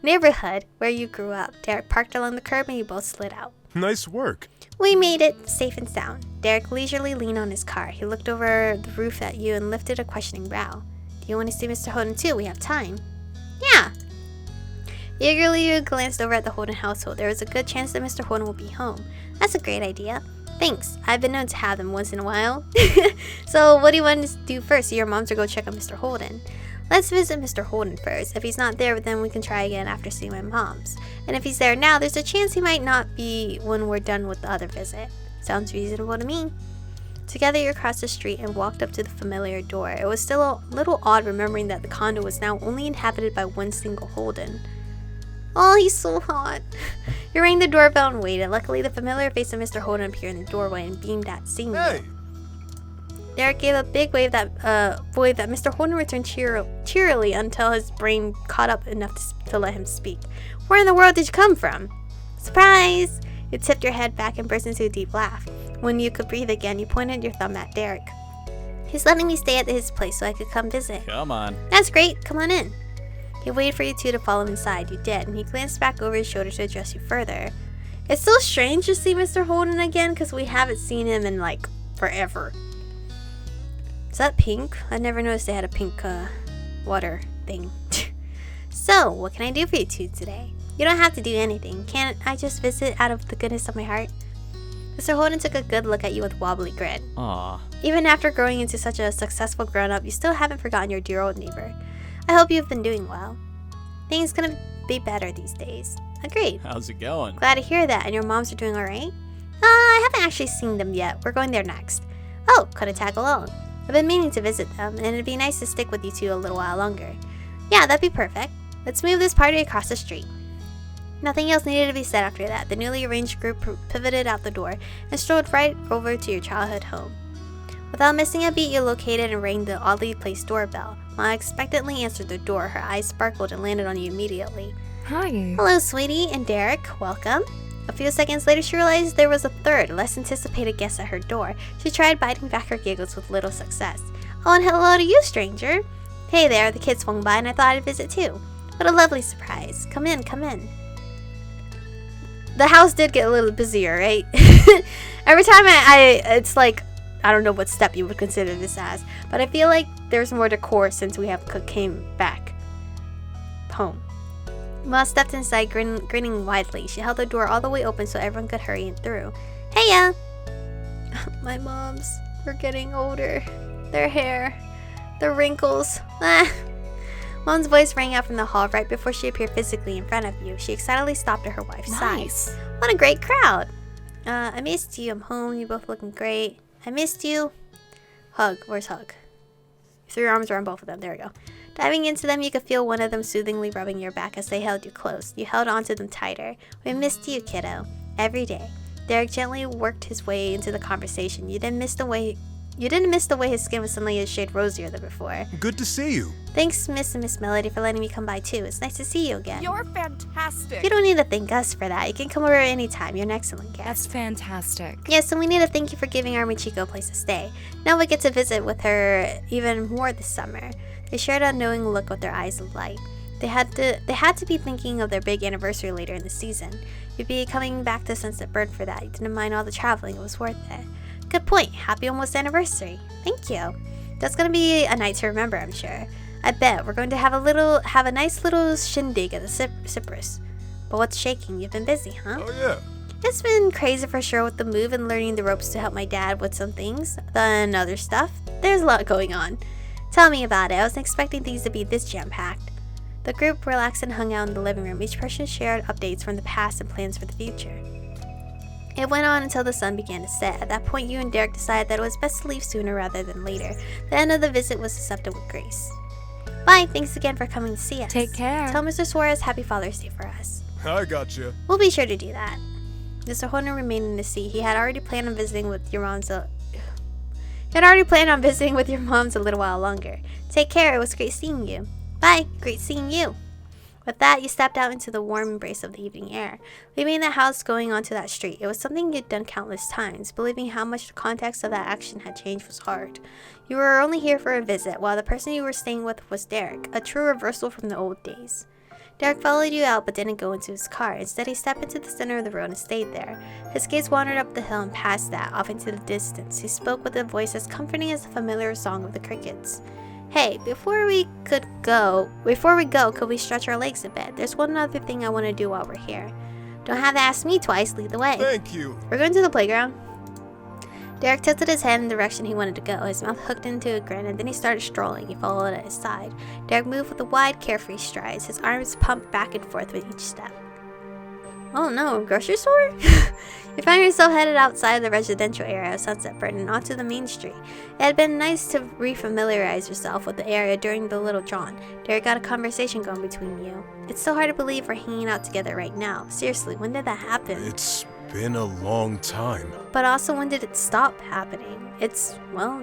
neighborhood where you grew up. Derek parked along the curb and you both slid out. Nice work. We made it, safe and sound. Derek leisurely leaned on his car. He looked over the roof at you and lifted a questioning brow. Do you want to see Mr. Holden too? We have time. Yeah. Eagerly, you glanced over at the Holden household. There was a good chance that Mr. Holden will be home. That's a great idea. Thanks. I've been known to have them once in a while. So what do you want to do first? See your moms or go check on Mr. Holden? Let's visit Mr. Holden first. If he's not there, then we can try again after seeing my mom's. And if he's there now, there's a chance he might not be when we're done with the other visit. Sounds reasonable to me. Together, you crossed the street and walked up to the familiar door. It was still a little odd remembering that the condo was now only inhabited by one single Holden. Oh, he's so hot. You rang the doorbell and waited. Luckily, the familiar face of Mr. Holden appeared in the doorway and beamed at seeing you. Derek gave a big wave that Mr. Holden returned cheerily until his brain caught up enough to let him speak. Where in the world did you come from? Surprise! You tipped your head back and burst into a deep laugh. When you could breathe again, you pointed your thumb at Derek. He's letting me stay at his place so I could come visit. Come on. That's great. Come on in. He waited for you two to follow him inside. You did, and he glanced back over his shoulder to address you further. It's so strange to see Mr. Holden again because we haven't seen him in like forever. Is that pink? I never noticed they had a pink water thing. So, what can I do for you two today? You don't have to do anything. Can't I just visit out of the goodness of my heart? Mr. Holden took a good look at you with a wobbly grin. Aw. Even after growing into such a successful grown-up, you still haven't forgotten your dear old neighbor. I hope you've been doing well. Things couldn't be better these days. Agreed. How's it going? Glad to hear that. And your moms are doing alright? I haven't actually seen them yet. We're going there next. Oh, couldn't tag along. I've been meaning to visit them, and it'd be nice to stick with you two a little while longer. Yeah, that'd be perfect. Let's move this party across the street. Nothing else needed to be said after that. The newly arranged group pivoted out the door and strolled right over to your childhood home. Without missing a beat, you located and rang the oddly placed doorbell. Maya expectantly answered the door. Her eyes sparkled and landed on you immediately. Hi. Hello, sweetie, and Derek, welcome. A few seconds later, she realized there was a third, less anticipated guest at her door. She tried biting back her giggles with little success. Oh, and hello to you, stranger. Hey there, the kids swung by and I thought I'd visit too. What a lovely surprise. Come in, come in. The house did get a little busier, right? Every time it's like, I don't know what step you would consider this as, but I feel like there's more decor since we have came back home. Ma stepped inside, grinning widely. She held the door all the way open so everyone could hurry in through. Heya! My moms were getting older. Their hair, the wrinkles. Mom's voice rang out from the hall right before she appeared physically in front of you. She excitedly stopped at her wife's side. What a great crowd! I missed you. I'm home. You both looking great. I missed you. Hug. Where's Hug? You threw your arms around both of them. There we go. Diving into them, you could feel one of them soothingly rubbing your back as they held you close. You held onto them tighter. We missed you, kiddo. Every day. Derek gently worked his way into the conversation. You didn't miss the way his skin was suddenly a shade rosier than before. Good to see you. Thanks, Miss and Miss Melody, for letting me come by too. It's nice to see you again. You're fantastic. You don't need to thank us for that. You can come over anytime. You're an excellent guest. That's fantastic. Yes, and we need to thank you for giving Aromie Chico a place to stay. Now we get to visit with her even more this summer. They shared a knowing look with their eyes alight. They had to be thinking of their big anniversary later in the season. You'd be coming back to Sunset Bird for that. You didn't mind all the traveling. It was worth it. Good point. Happy almost anniversary. Thank you. That's gonna be a night to remember, I'm sure. I bet we're going to have a nice little shindig at the Cypress. But what's shaking? You've been busy, huh? Oh, yeah. It's been crazy for sure with the move and learning the ropes to help my dad with some things, then other stuff. There's a lot going on. Tell me about it. I wasn't expecting things to be this jam-packed. The group relaxed and hung out in the living room. Each person shared updates from the past and plans for the future. It went on until the sun began to set. At that point, you and Derek decided that it was best to leave sooner rather than later. The end of the visit was accepted with grace. Bye. Thanks again for coming to see us. Take care. Tell Mr. Suarez Happy Father's Day for us. I gotcha. We'll be sure to do that. Mr. Horner remained in the seat. He had already planned on visiting with your moms a little while longer. Take care. It was great seeing you. Bye. Great seeing you. With that, you stepped out into the warm embrace of the evening air, leaving the house going onto that street. It was something you'd done countless times. Believing how much the context of that action had changed was hard. You were only here for a visit, while the person you were staying with was Derek, a true reversal from the old days. Derek followed you out but didn't go into his car. Instead, he stepped into the center of the road and stayed there. His gaze wandered up the hill and past that, off into the distance. He spoke with a voice as comforting as the familiar song of the crickets. Hey, before we go, could we stretch our legs a bit? There's one other thing I want to do while we're here. Don't have to ask me twice, lead the way. Thank you. We're going to the playground. Derek tilted his head in the direction he wanted to go. His mouth hooked into a grin, and then he started strolling. You followed at his side. Derek moved with the wide, carefree strides. His arms pumped back and forth with each step. Oh no, grocery store? You found yourself headed outside the residential area of Sunset Bird and onto the main street. It had been nice to refamiliarize yourself with the area during the little jaunt. Derek got a conversation going between you. It's so hard to believe we're hanging out together right now. Seriously, when did that happen? It's been a long time. But also, when did it stop happening? It's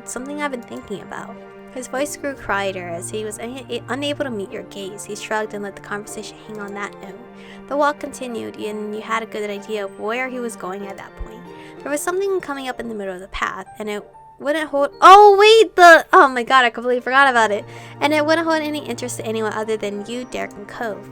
something I've been thinking about. His voice grew quieter as he was unable to meet your gaze. He shrugged and let the conversation hang on that note. The walk continued, and you had a good idea of where he was going at that point. There was something coming up in the middle of the path, and it wouldn't hold... Oh my god, I completely forgot about it. And it wouldn't hold any interest to anyone other than you, Derek, and Cove.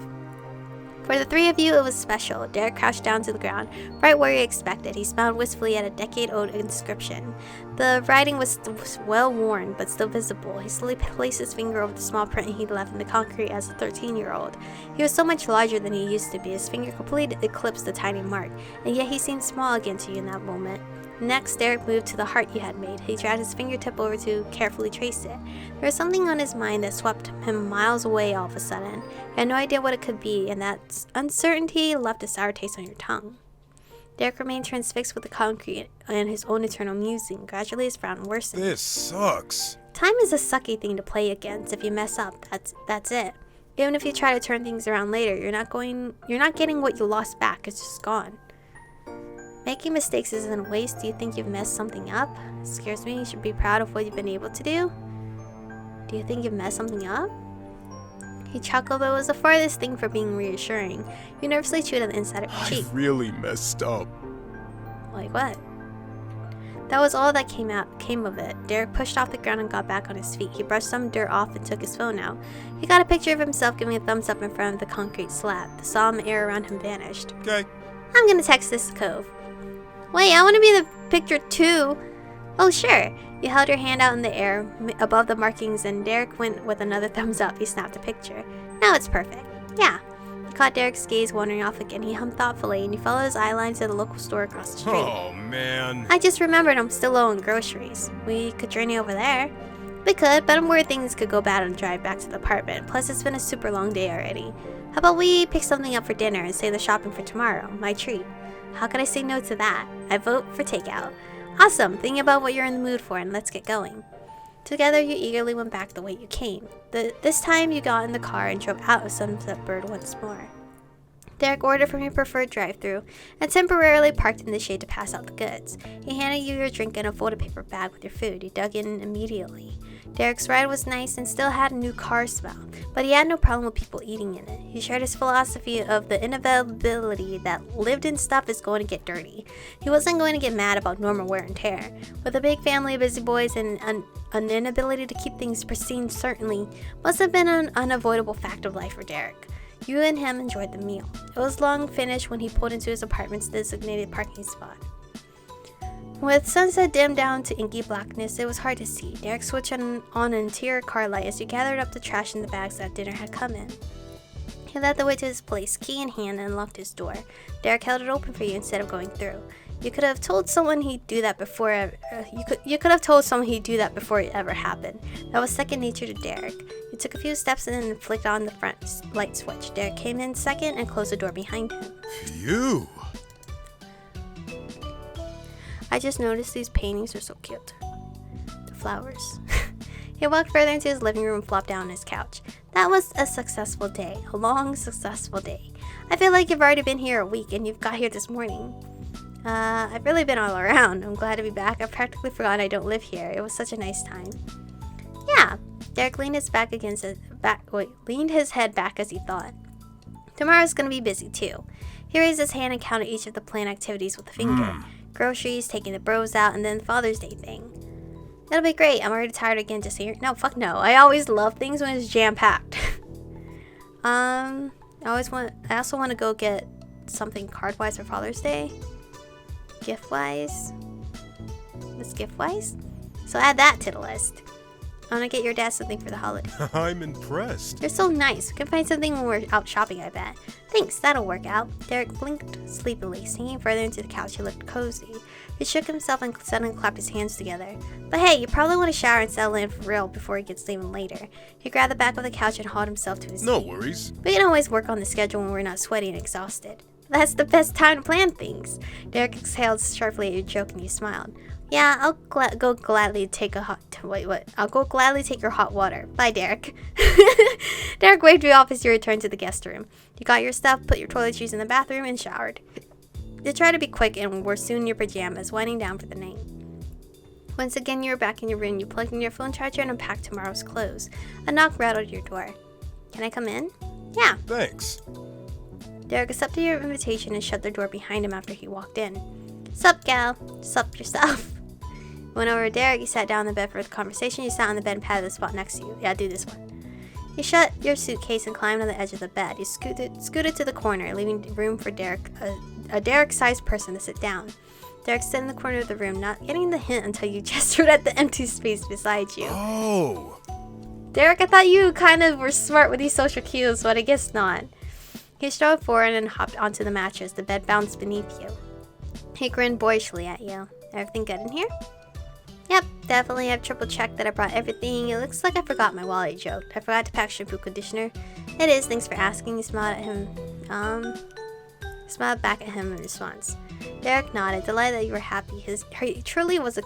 For the three of you, it was special. Derek crouched down to the ground, right where he expected. He smiled wistfully at a decade-old inscription. The writing was well worn, but still visible. He slowly placed his finger over the small print he'd left in the concrete as a 13-year-old. He was so much larger than he used to be. His finger completely eclipsed the tiny mark, and yet he seemed small again to you in that moment. Next, Derek moved to the heart you had made. He dragged his fingertip over to carefully trace it. There was something on his mind that swept him miles away all of a sudden. He had no idea what it could be, and that uncertainty left a sour taste on your tongue. Derek remained transfixed with the concrete and his own eternal musing. Gradually, his frown worsened. This sucks. Time is a sucky thing to play against. If you mess up, that's it. Even if you try to turn things around later, you're not getting what you lost back. It's just gone. Making mistakes isn't a waste. Do you think you've messed something up? Scares me. You should be proud of what you've been able to do. Do you think you've messed something up? He chuckled, but it was the farthest thing from being reassuring. You nervously chewed on the inside of your cheek. I really messed up. Like what? That was all that came of it. Derek pushed off the ground and got back on his feet. He brushed some dirt off and took his phone out. He got a picture of himself giving a thumbs up in front of the concrete slab. The solemn air around him vanished. Okay. I'm gonna text this to Cove. Wait, I want to be in the picture too. Oh, sure. You held your hand out in the air above the markings, and Derek went with another thumbs up. He snapped a picture. Now it's perfect. Yeah. You caught Derek's gaze wandering off again. He hummed thoughtfully, and you followed his eye line to the local store across the street. Oh, man. I just remembered I'm still low on groceries. We could journey over there. We could, but I'm worried things could go bad on the drive back to the apartment. Plus, it's been a super long day already. How about we pick something up for dinner and save the shopping for tomorrow? My treat. How could I say no to that? I vote for takeout. Awesome. Think about what you're in the mood for and let's get going. Together, you eagerly went back the way you came. This time, you got in the car and drove out of Sunset Bird once more. Derek ordered from your preferred drive-thru and temporarily parked in the shade to pass out the goods. He handed you your drink and a folded paper bag with your food. You dug in immediately. Derek's ride was nice and still had a new car smell, but he had no problem with people eating in it. He shared his philosophy of the inevitability that lived-in stuff is going to get dirty. He wasn't going to get mad about normal wear and tear. With a big family of busy boys and an inability to keep things pristine certainly must have been an unavoidable fact of life for Derek. You and him enjoyed the meal. It was long finished when he pulled into his apartment's designated parking spot. With sunset dimmed down to inky blackness, it was hard to see. Derek switched on an interior car light as you gathered up the trash in the bags that dinner had come in. He led the way to his place, key in hand, and unlocked his door. Derek held it open for you instead of going through. You could have told someone he'd do that before. You could have told someone he'd do that before it ever happened. That was second nature to Derek. You took a few steps and then flicked on the front light switch. Derek came in second and closed the door behind him. You. I just noticed these paintings are so cute. The flowers. He walked further into his living room and flopped down on his couch. That was a successful day. A long, successful day. I feel like you've already been here a week and you've got here this morning. I've really been all around. I'm glad to be back. I've practically forgotten I don't live here. It was such a nice time. Yeah. Derek leaned his head back as he thought. Tomorrow's gonna be busy too. He raised his hand and counted each of the planned activities with a finger. Groceries, taking the bros out, and then the Father's Day thing. It'll be great. I'm already tired again just here. No, fuck no. I always love things when it's jam-packed. I also want to go get something card-wise for Father's Day. Gift-wise. What's gift-wise? So add that to the list. I want to get your dad something for the holiday. I'm impressed. You're so nice. We can find something when we're out shopping, I bet. Thanks, that'll work out. Derek blinked sleepily. Sinking further into the couch, he looked cozy. He shook himself and suddenly clapped his hands together. But hey, you probably want to shower and settle in for real before he gets leaving later. He grabbed the back of the couch and hauled himself to his feet. No worries. We can always work on the schedule when we're not sweaty and exhausted. That's the best time to plan things. Derek exhaled sharply at your joke and you smiled. Yeah, I'll go gladly take your hot water. Bye, Derek. Derek waved you off as you returned to the guest room. You got your stuff, put your toiletries in the bathroom, and showered. You tried to be quick and were soon in your pajamas, winding down for the night. Once again, you were back in your room. You plugged in your phone charger and unpacked tomorrow's clothes. A knock rattled your door. Can I come in? Yeah. Thanks. Derek accepted your invitation and shut the door behind him after he walked in. Sup, gal? Sup yourself? Went over to Derek. You sat down on the bed for the conversation. You sat on the bed and patted the spot next to you. Yeah, do this one. You shut your suitcase and climbed on the edge of the bed. You scooted to the corner, leaving room for Derek, a Derek-sized person, to sit down. Derek stood in the corner of the room, not getting the hint until you gestured at the empty space beside you. Oh. Derek, I thought you kind of were smart with these social cues, but I guess not. He strode forward and hopped onto the mattress. The bed bounced beneath you. He grinned boyishly at you. Everything good in here? Yep, definitely. I've triple checked that I brought everything. It looks like I forgot my wallet, he joked. I forgot to pack shampoo conditioner. It is, thanks for asking. He smiled at him. Smiled back at him in response. Derek nodded, delighted that you were happy. He truly was a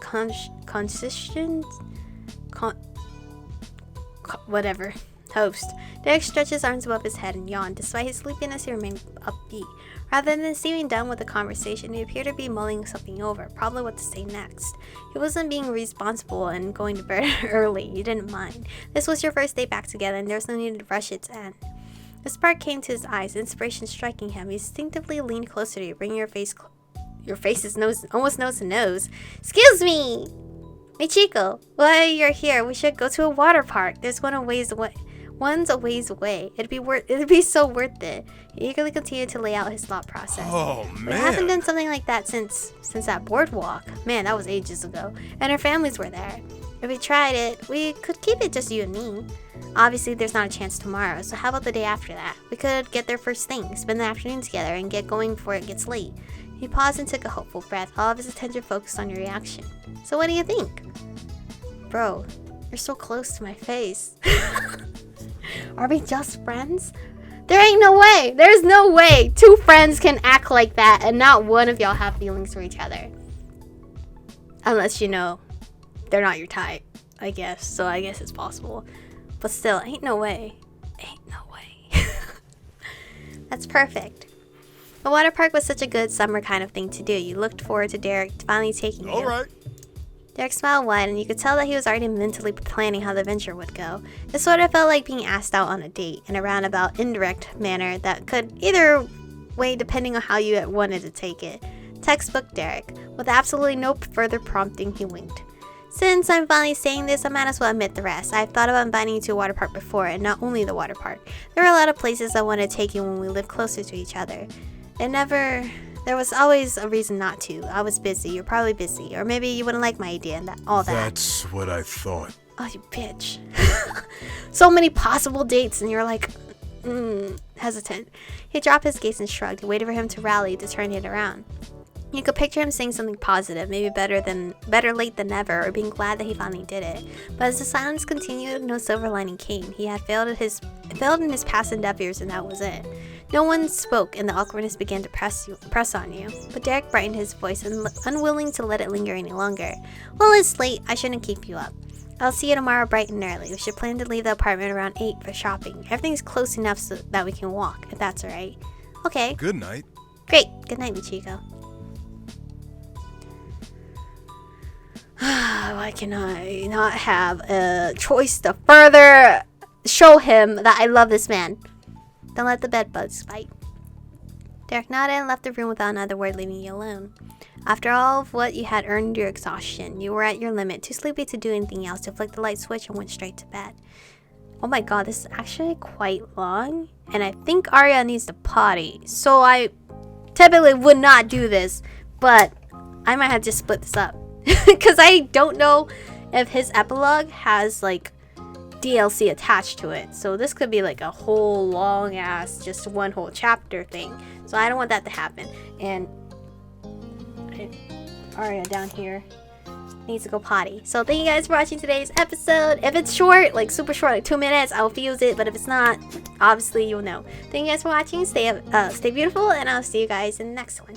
host. Derek stretched his arms above his head and yawned. Despite his sleepiness, he remained upbeat. Rather than seeming done with the conversation, he appeared to be mulling something over, probably what to say next. He wasn't being responsible and going to bed early. You didn't mind. This was your first day back together, and there was no need to rush its end. A spark came to his eyes, inspiration striking him. He instinctively leaned closer to you, bringing your face's nose, almost nose to nose. Excuse me! Michiko, while you're here, we should go to a water park. There's one a ways away. One's a ways away. It'd be so worth it. He eagerly continued to lay out his thought process. Oh, We haven't man. done something like that since that boardwalk. Man, that was ages ago. And our families were there. If we tried it, we could keep it just you and me. Obviously, there's not a chance tomorrow, so how about the day after that? We could get there first thing, spend the afternoon together, and get going before it gets late. He paused and took a hopeful breath, all of his attention focused on your reaction. So what do you think? Bro, you're so close to my face. Are we just friends? There ain't no way. There's no way two friends can act like that and not one of y'all have feelings for each other. Unless, you know, they're not your type, I guess. So I guess it's possible. But still, ain't no way. Ain't no way. That's perfect. The water park was such a good summer kind of thing to do. You looked forward to Derek finally taking you. All right. Derek smiled wide, and you could tell that he was already mentally planning how the venture would go. It sort of felt like being asked out on a date in a roundabout, indirect manner that could either way depending on how you wanted to take it. Textbook Derek. With absolutely no further prompting, he winked. Since I'm finally saying this, I might as well admit the rest. I've thought about inviting you to a water park before, and not only the water park. There were a lot of places I wanted to take you when we lived closer to each other. There was always a reason not to. I was busy. You're probably busy. Or maybe you wouldn't like my idea and all that. That's what I thought. Oh, you bitch. So many possible dates and you're like, hesitant. He dropped his gaze and shrugged, waited for him to rally to turn it around. You could picture him saying something positive, maybe better late than never, or being glad that he finally did it. But as the silence continued, no silver lining came. He had failed in his past endeavors, and that was it. No one spoke, and the awkwardness began to press on you. But Derek brightened his voice, unwilling to let it linger any longer. Well, it's late. I shouldn't keep you up. I'll see you tomorrow bright and early. We should plan to leave the apartment around 8 for shopping. Everything's close enough so that we can walk, if that's alright. Okay. Good night. Great. Good night, Michiko. Why can I not have a choice to further show him that I love this man? Don't let the bed bugs bite. Derek nodded and left the room without another word, leaving you alone. After all of what you had earned your exhaustion, you were at your limit, too sleepy to do anything else, to flick the light switch and went straight to bed. Oh my god, this is actually quite long, and I think Arya needs to potty, so I typically would not do this, but I might have to split this up. Because I don't know if his epilogue has like DLC attached to it. So this could be like a whole long ass, just one whole chapter thing. So I don't want that to happen. And Arya down here needs to go potty. So thank you guys for watching today's episode. If it's short, like super short, like 2 minutes, I'll fuse it. But if it's not, obviously you'll know. Thank you guys for watching. Stay beautiful, and I'll see you guys in the next one.